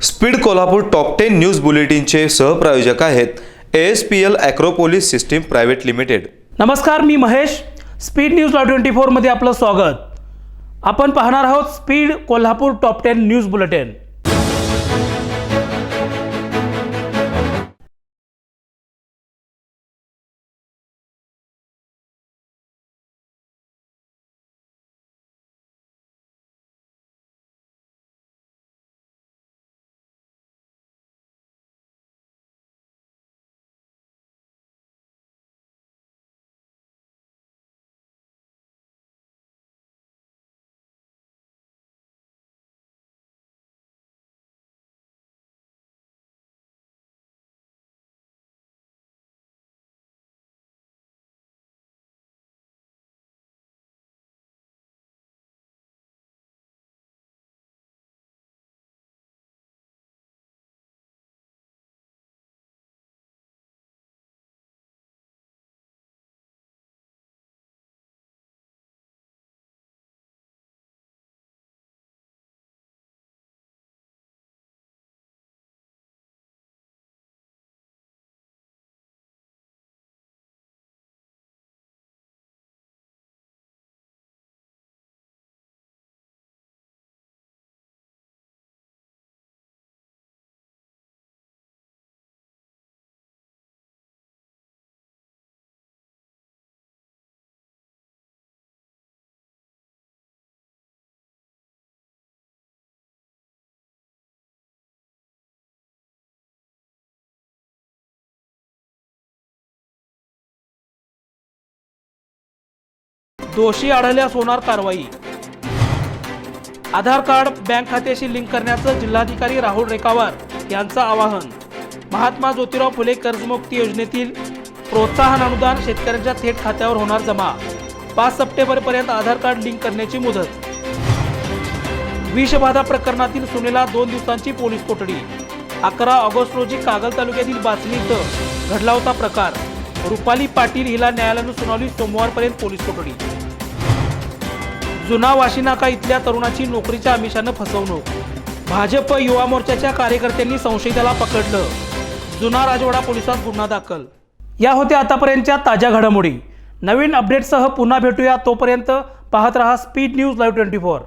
Speed Kolhapur top 10 news बुलेटिनचे सहप्रायोजक आहेत ASPL Acropolis system private limited. नमस्कार, मी महेश। स्पीड न्यूज लाईव्ह 24 मध्ये आपलं स्वागत। आपण पाहणार आहोत speed Kolhapur top 10 news bulletin. दोषी आढळल्यास होणार कारवाई। आधार कार्ड बँक खात्याशी लिंक करण्याचं जिल्हाधिकारी राहुल रेखावार यांचं आवाहन। महात्मा ज्योतिराव फुले कर्जमुक्ती योजनेतील प्रोत्साहन अनुदान शेतकऱ्यांच्या थेट खात्यावर होणार जमा। 5 सप्टेंबर पर्यंत आधार कार्ड लिंक करण्याची मुदत। विषबाधा प्रकरणातील सुनेला 2 दिवसांची पोलीस कोठडी। 11 ऑगस्ट रोजी कागल तालुक्यातील बाचणी इथं घडला होता प्रकार। रुपाली पाटील हिला न्यायालयाने सुनावली, सोमवारपर्यंत पोलीस कोठडी। जुना वाशीनाका इथल्या तरुणाची नोकरीच्या आमिषानं फसवणूक। भाजप युवा मोर्चाच्या कार्यकर्त्यांनी संशयिताला पकडलं। जुना राजवाडा पोलिसात गुन्हा दाखल। या होत्या आतापर्यंतच्या ताज्या घडामोडी। नवीन अपडेटसह पुन्हा भेटूया, तोपर्यंत पाहत रहा speed news live 24।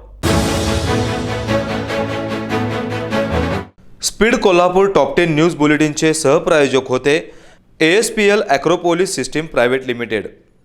Speed Kolhapur top 10 news बुलेटिनचे सहप्रायोजक होते ASPL Acropolis system private limited.